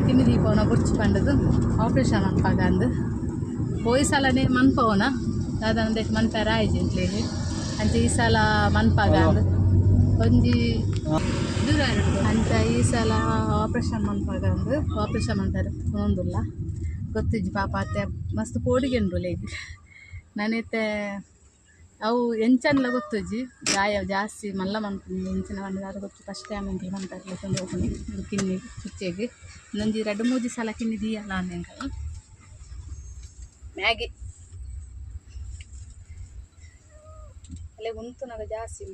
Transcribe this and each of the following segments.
ಕಿನ್ನಿ ದೀಪವನ ಬುರ್ಚಿ ಪಂಡದು operation ಅನ್ಪಾಗಂದು ಹೋಯ್ ಸಲನೇ ಮನ್ಪವನ ಅದಂದೆ ಮನ್ಪಾರ ಆಯ್ಜಿಂಟ್ಲೇಗೆ ಅಂಚ ಈ ಸಲ ಮನ್ಪಾಗಂದು ಒಂಜಿ ದೂರ ಅಂಚ ಈ ಸಲ ಆಪ್ರೇಷನ್ ಮನ್ಪಾಗಂದು ಆಪ್ರೇಷನ್ ಅಂತಾರೆ ತೊಂದುಲ್ಲ ಗೊತ್ತಿಜ್ಜಿ ಪಾಪ ಅತ್ತೆ ಮಸ್ತ್ ಕೋಡಿಗೆಂಡು ಲೇಗಿ ನಾನೈತೆ ಅವು ಎಂಚನ್ಲ ಗೊತ್ತುಜ್ಜಿ ಗಾಯ ಜಾಸ್ತಿ ಮಲ್ಲ ಮನ್ಪುನಿ ಎಂಚಿನ ಬಂದಿದ್ದಾರೆ ಗೊತ್ತು ಫಸ್ಟ್ ಟೈಮ್ ಎಂಕ್ಲು ಬಂತಾರೆ ತಂದು ಹೋಗ್ನಿ ಕಿನ್ನಿ ಕುಚ್ಚೆಗೆ ಇನ್ನೊಂದು 2-3 ಸಲ ಕಿನ್ನಿ ದೀಯಲ್ಲ ಅಂದೆಂಕಲ್ಲ ಮ್ಯಾಗಿ ಅಲ್ಲೇ ಉಂಟು ನಾಗ ಜಾಸ್ತಿ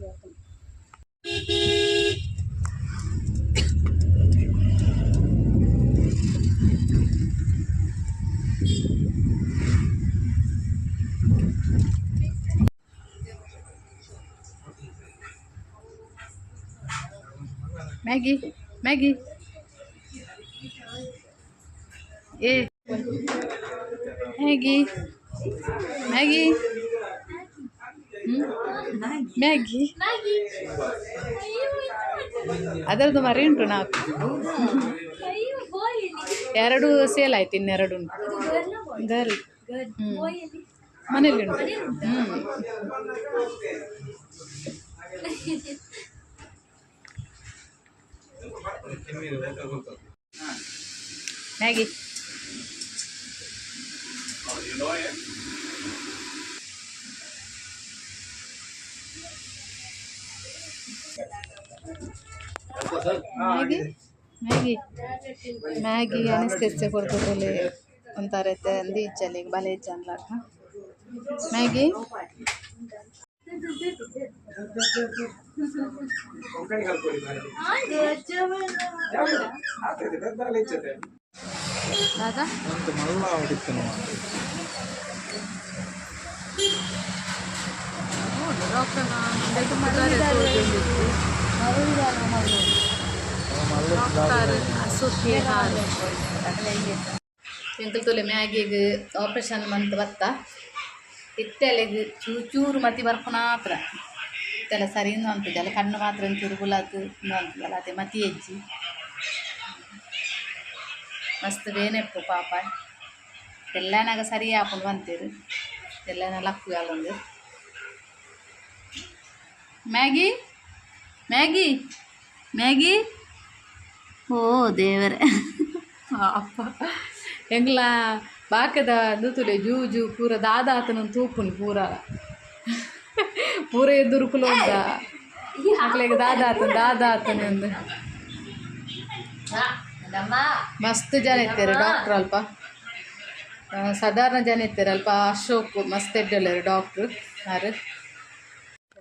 ಮ್ಯಾಗಿ ಮ್ಯಾಗಿ ಏ ಮ್ಯಾಗಿ ಮ್ಯಾಗಿ ಮ್ಯಾಗಿ ಅದರದ್ದು ಮರಿ ಉಂಟು 4 2 ಸೇಲ್ ಆಯ್ತು ಇನ್ನೆರಡು ಉಂಟು ಗರ್ಲ್ ಮನೇಲಿ ಉಂಟು ಮ್ಯಾಗಿ ಮ್ಯಾಗಿ ಮ್ಯಾಗಿ ಮ್ಯಾಗಿ ಅನಿಸ್ತೆಚ್ಚೆ ಕೊಡ್ತದಲ್ಲಿ ಒಂಥರತ್ತೆ ಅಂದು ಇಚ್ಚಲ್ಲಿ ಬಲೆ ಇಚ್ಚ ಅನ್ಲಾಕ ಮ್ಯಾಗಿ ದಾದಾ ಎಂಕಲ್ ತೊಲೆ ಮ್ಯಾಗಿಗೆ ಆಪ್ರೇಷನ್ ಮಂತ್ ಬತ್ತ ಇತ್ತೆಲೆಗೆ ಚೂರು ಮತಿ ಬರ್ಪುನ ಮಾತ್ರ ಇತ್ತೆಲ್ಲ ಸರಿ ಇನ್ನೂ ಅಂತದೆ ಅಲ್ಲ ಕಣ್ಣು ಮಾತ್ರ ಒಂಚೂರು ಗುಲಾತು ಇನ್ನೂ ಅಂತದಲ್ಲ ಅದೇ ಮತಿ ಹೆಜ್ಜಿ ಮಸ್ತ್ ಬೇನೆಪ್ಪು ಪಾಪ ಎಲ್ಲನಾಗ ಸರಿ ಹಾಕೊಂಡು ಬಂತೀರು ಎಲ್ಲನ ಲಕ್ಕು ಅಲ್ಲೊಂದು ಮ್ಯಾಗಿ ಮ್ಯಾಗಿ ಮ್ಯಾಗಿ ಓ ದೇವರೇ ಅಪ್ಪ ಎಂಗ್ಲ ಬಾಕದ ನೂತುಲೆ ಜೂಜು ಪೂರ ದಾದಾತನ ತೂಪುನಿ ಪೂರ ಎದುರುಕುಲು ಅಂತ ಮಕ್ಳಿಗೆ ದಾದಾತನ ಒಂದು ಮಸ್ತ್ ಜನ ಇರ್ತಾರೆ ಡಾಕ್ಟ್ರ್ ಅಲ್ಪ ಸಾಧಾರಣ ಜನ ಇರ್ತಾರೆ ಅಲ್ಪ ಅಶೋಕ್ ಮಸ್ತ್ ಎಡ್ಡಲ್ಲರು ಡಾಕ್ಟ್ರು ಯಾರು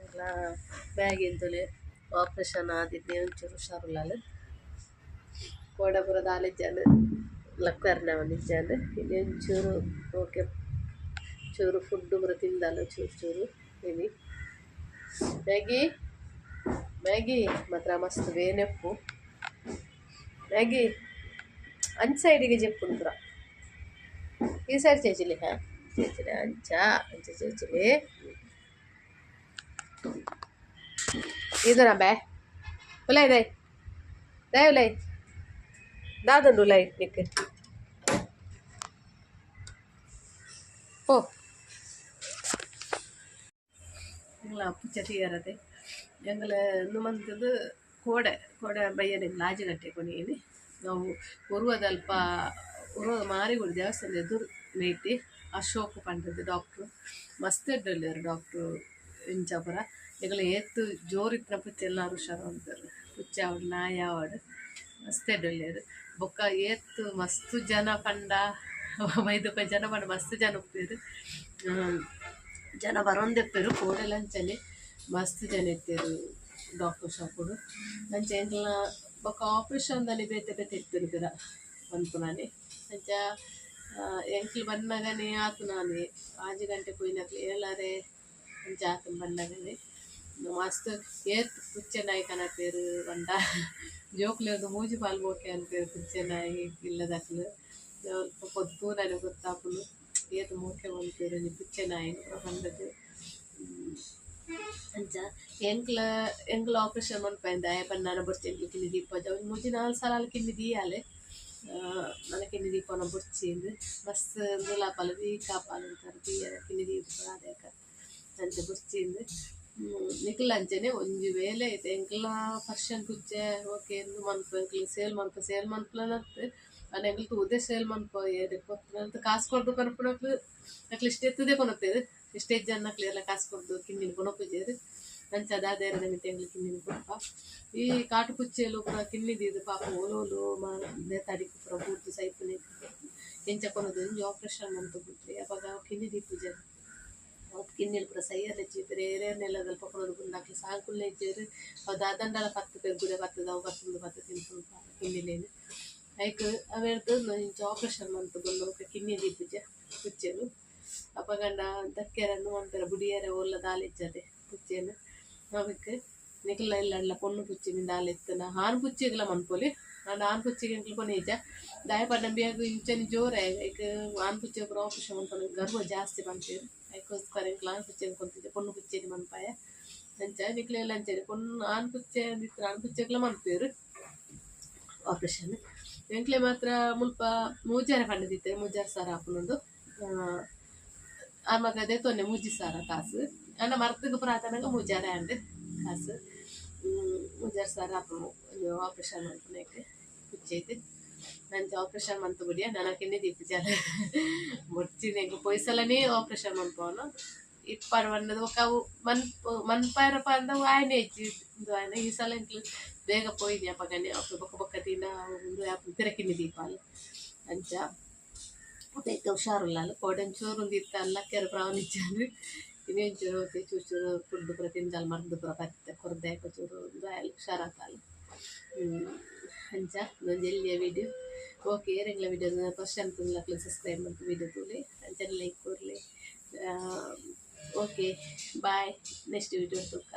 ಎಲ್ಲ ಬ್ಯಾಗ್ ಎಂತಲೆ ಆಪ್ರೇಷನ್ ಆದಿದ್ದೆ ಒಂಚೂರು ಹುಷಾರುಲ್ಲ ಕೋಡಪುರದ ಆಲಿಜ್ಜಾನು ಲಕ್ಕರ್ನ ಒಂದಿಜ್ಜಾನು ಇಲ್ಲಿ ಒಂಚೂರು ಓಕೆ ಚೂರು ಫುಡ್ಡು ಬರ ತಿಂದಲ್ಲ ಚೂರು ಇಲ್ಲಿ ಮ್ಯಾಗಿ ಮ್ಯಾಗಿ ಮಾತ್ರ ಮಸ್ತ್ ಬೇನೆಪ್ಪು ಮ್ಯಾಗಿ ಅಂಚ ಸೈಡಿಗೆ ಜೆಪ್ಪುಂಡು ಪುರ ಈ ಸೈಡ್ ಚೇಚಿಲಿ ಚೇಚಿಲಿ ಅಂಚ ಚೇಚಿಲಿ ಇದರ ಬೇ ಉಲೈ ದೈ ಉಲೈ ದಾದಂಡು ಉಲೈ ನಿಕ್ ಓ ಎಂಗ್ಲ ಪುಚ್ಚ ತೀಯರದೆ ಎಂಗ್ಲ ನುಮಂತದು ಕೋಡೆ ಬಯ್ಯನೆ ಲಾಜಿಗಟ್ಟೆ ಕೊನೆಯಲ್ಲಿ ನಾವು ಉರುವದಲ್ಪ ಮಾರಿಗುಡಿ ದೇವಸ್ಥಾನದ ಎದುರು ಮೇಯ್ತಿ ಅಶೋಕ್ ಪಂಡದ ಡಾಕ್ಟ್ರು ಮಸ್ತ್ ಎಡ್ಡಲ್ಲಾರು ಡಾಕ್ಟ್ರು ಇಂಚಾಪುರ ಈಗಲ ಏತ್ತು ಜೋರಿತ್ತಿನ ಪುಚ್ಚ ಎಲ್ಲರೂ ಹುಷಾರು ಅಂತಾರೆ ಪುಚ್ಚ ಅವಡು ನಾಯಿ ಆವಡು ಮಸ್ತ್ ಎಡ್ಡಲ್ಲಾರು ಬೊಕ್ಕ ಏತ್ತು ಮಸ್ತ್ ಜನ ಪಂಡ ಮೈದೊಕ್ಕ ಜನ ಪಂಡ ಮಸ್ತ್ ಜನ ಉಪ್ಪೇರು ಜನ ಬರೋಂದೆಪ್ಪೇರು ಕೋಡೆಲಂಚನೆ ಮಸ್ತ್ ಜನ ಇತ್ತೇರು ಡಾಕ್ಟರ್ ಶಾಪುಡು ಅಂಚ ಎಂಕ್ಲ ಬೊಕ್ಕ ಆಪ್ರೇಷನ್ದಲ್ಲಿ ಬೇತೆ ಇತ್ತೇರು ಪಿರ ಅನ್ಪುನಾನೆ ಅಂಚ ಎಂಕ್ಲು ಬಂದಾಗನೇ ಆತು ನಾನೇ 5 ಗಂಟೆ ಪೋಯಿನಕ್ಲು ಏಳಾರೆ ಅಂಚ ಆತನ ಬಂದಾಗನೇ ಮಸ್ತ್ ಏತ್ ಪುಚ್ಚೆ ನಾಯಿ ಕನಪೇರು ಬಂಡ ಜೋಕ್ಲೆ ಒಂದು ಮೂಜಿ ಪಾಲು ಬೋಕೆ ಅನ್ಪೇರು ಪುಚ್ಚೆ ನಾಯಿ ಇಲ್ಲದಕ್ಲು పొద్దు నన్ను గుర్తాపులు ఈత మూకే పంపారు నీ పిచ్చనాయన పండదు ಅಂಚ ಎಂಕ್ಲ ಆಪರೇಷನ್ ಮನ್ಪಂದ ಯಾಪನ್ ನಾನು ಬರ್ತಿ ಎಂಕ್ಲು ಕಿನ್ನಿ ದೀಪಜ ಒಂದು 3-4 ಸಲಾಲ ಕಿನ್ನಿ ದೀಯಾಲೆ మన కింది దీపం బుర్చింది మస్తు దులాపాలది కాపాలంటారు కింది దీపం అదేక ಅಂಚೆ ಬುರ್ಚಿಂದು ನಿಕ್ಲ ಅಂಚೆನೆ ಒಂಜಿ ವೇಳೆ ಐತೆ ಎಂಕ್ಲ ಫರ್ಷನ್ ಕುಚ್ಚೆ ಓಕೆ ಎಂದು ಮನ್ಪು ಎಂಕ್ಲು ಸೇಲ್ ಮನ್ಪುಲನತ್ತು ಅನ್ನ ಎಂಕ್ಲು ಉದೇ ಸೇಲ್ ಮನ್ಪು ಕೊತ್ತನಂತ ಕಾಸು ಕೊಡ್ದು ಕೊನಪುನಕ್ಲು ಅಕ್ಲು ಇಷ್ಟ ಎತ್ತದೇ ಕೊನಪ್ಪೇದು ಸ್ಟೇಜ್ ಅನ್ನಕ್ಲು ಎಲ್ಲ ಕಾಸು ಕೊಡ್ದು ಕಿಂದಿನ ಕೊನಪ್ಪುಜೇರು ಅಂಚ ಅದಾದೇರ ನಮಿತೆ ಎಂಕ್ಲು ಕಿಂದಿನ ಕೊನಪ ಈ ಕಾಟು ಕುಚ್ಚೆಲು ಪುರ ಕಿನ್ನಿದಿದು ಪಾಪ ಓಲೋಲು ತಡಿಕು ಪುರ ಬೂರ್ದು ಸೈಪುನಿ ಎಂಚ ಕೊನದು ಒಂಜಿ ಆಪರೇಷನ್ ಅಂತ ಬಿಟ್ರಿ ಅವಾಗ ಕಿನ್ನಿದಿ ಪೂಜೆ ಕಿನ್ನಿಲ್ ಪುರ ಸೈಯರ್ ಹೆಚ್ಚಿದ್ರೆ ಏರೇನೆಲ್ಲ ಪಕ್ಕನದು ಬಂದಾಕಿ ಸಾಂಕುಲ್ನೆ ಇಜ್ಜೇರು ಅವು ದಾದಂಡಲ ಪತ್ತು ಪೆಗ್ಗುಡೆ ಬತ್ತದ ಅವು ಪತ್ತು ತಿನ್ಕೊಂಡು ಕಿನ್ನಿಲೇನು ಐಕ್ ಅವೆರ್ದು ಇಂಚ ಆಪರೇಷನ್ ಅಂತ ಬಂದು ಕಿನ್ನಿ ದೀಪುಜೆ ಕುಚ್ಚೆಲು ಅಪಗಂಡ ದಕ್ಕೆರನ್ನು ಅಂತಾರೆ ಬುಡಿಯರೆ ಒಲ್ಲ ದಾಲಿಜ್ಜದೆ ಕುಚ್ಚೆನು ಅವಕ್ಕೆ ನಿಕ್ಲ ಇಲ್ಲ ಪೊಣ್ಣು ಪುಚ್ಚಿನಿಂದ ದಾಲೆತ್ತನ ಹಾನ್ ಪುಚ್ಚಿಗ್ಲ ಮನ್ಪೊಲಿ ಅಂಡ್ ಆನ್ ಪುಚ್ಚಿಗೆ ಎಂಕ್ಲು ಕೊನೆಜ ದಾಯ ಪಡ್ಡಂಬಿಯಾಗ ಇಂಚನಿ ಜೋರ ಐಕ್ ಆನ್ ಪುಚ್ಚೆ ಪುರ ಆಪರೇಷನ್ ಅಂತ ಗರ್ವ ಜಾಸ್ತಿ ಬಂತೇರು ಐಕೋಸ್ಕರ ಎಂಕ್ಲು ಆನ್ ಪುಚ್ಚೆಗೆ ಕೊಂತಿದ್ದೆ ಪೊಣ್ಣು ಪುಚ್ಚೆಗೆ ಮನ್ಪಾಯ ಅಂಚ ನಿಕ್ಲೆಲ್ಲ ಅಂಚೇರಿ ಪೊಣ್ಣು ಆನ್ ಪುಚ್ಚೆ ಅಂದಿತ್ತು ಆನ್ ಪುಚ್ಚೆಗ್ಲ ಮನ್ಪೇರು ಆಪರೇಷನ್ ಎಂಕ್ಲೆ ಮಾತ್ರ ಮುಲ್ಪ ಮೂಜಾರೆ ಪಂಡದಿತ್ತೆ ಮೂಜಾರು ಸಾರ ಹಾಪುನೊಂದು ಆಮಗ ಅದೇ ತೊನ್ನೆ ಮೂಜಿ ಸಾರ ಕಾಸು ಅನ್ನ ಮರ್ತಗ ಪ್ರಾತನಾಗ ಮೂಜಾರೆ ಅಂಡೆ ಕಾಸು ಮೂಜಾರು ಸಾರ ಹಾಪು ಆಪರೇಷನ್ ಮಾಡ್ಕೊಳಕ್ಕೆ ಕುಚ್ಚೈತೆ ನಂಚ ಆಪರೇಷನ್ ಮಂತು ಬಿಡಿಯ ನನಕೆನ್ನೆ ದೀಪ ಜಾಲ ಮುಡ್ಚಿನ ಎಂಗೆ ಪೊಯ್ಸಲನೇ ಆಪರೇಷನ್ ಮನ್ಪವನು ಇಪ್ಪರು ಬಣ್ಣದ ಒಕ್ಕವು ಮನ್ಪಾಯರಪ್ಪ ಅಂದ ಆಯ್ನೆ ಹೆಚ್ಚಿದ್ದು ಆಯ್ನ ಈ ಸಲ ಎಂಕ್ಲು ಬೇಗ ಪೋಯ್ನಿ ಅಪ್ಪಗನೆ ಅಪ್ಪ ಬೊಕ್ಕ ಬೊಕ್ಕ ದಿನ ಒಂದು ತಿರಕಿನಿ ದೀಪ ಅಲ್ಲ ಅಂಚ ಬೇಗ ಹುಷಾರಿಲ್ಲ ಕೋಡಂಚೂರು ಒಂದು ಇತ್ತ ಅಲ್ಲ ಕೆರೆ ಪ್ರಾವಣಿಚ್ಚಾಂದ್ರೆ ಇನ್ನೇಂಚೂರು ಚೂರು ಕುಡ್ದು ಪುರ ತಿಂಜಲ್ ಮರ್ದು ಪುರ ಬತ್ತೆ ಕೊರ್ದೆ ಚೂರು ಒಂದು ಹುಷಾರಾತಲ್ಲ ಅಂಚ ಒಂದು ಎಲ್ಲಿಯ ವಿಡಿಯೋ ಓಕೆ ರೆಗ್ಲ ವಿಡಿಯೋ ಫಸ್ಟ್ ಅಂತ ಸಬ್ಸ್ಕ್ರೈಬ್ ಮಾಡ್ತೀವಿ ವಿಡಿಯೋ ತೂಲಿ ಅಂಚನೆ ಲೈಕ್ ಕೊರ್ಲಿ ಓಕೆ ಬಾಯ್ ನೆಕ್ಸ್ಟ್ ವಿಡಿಯೋ ತೂಕ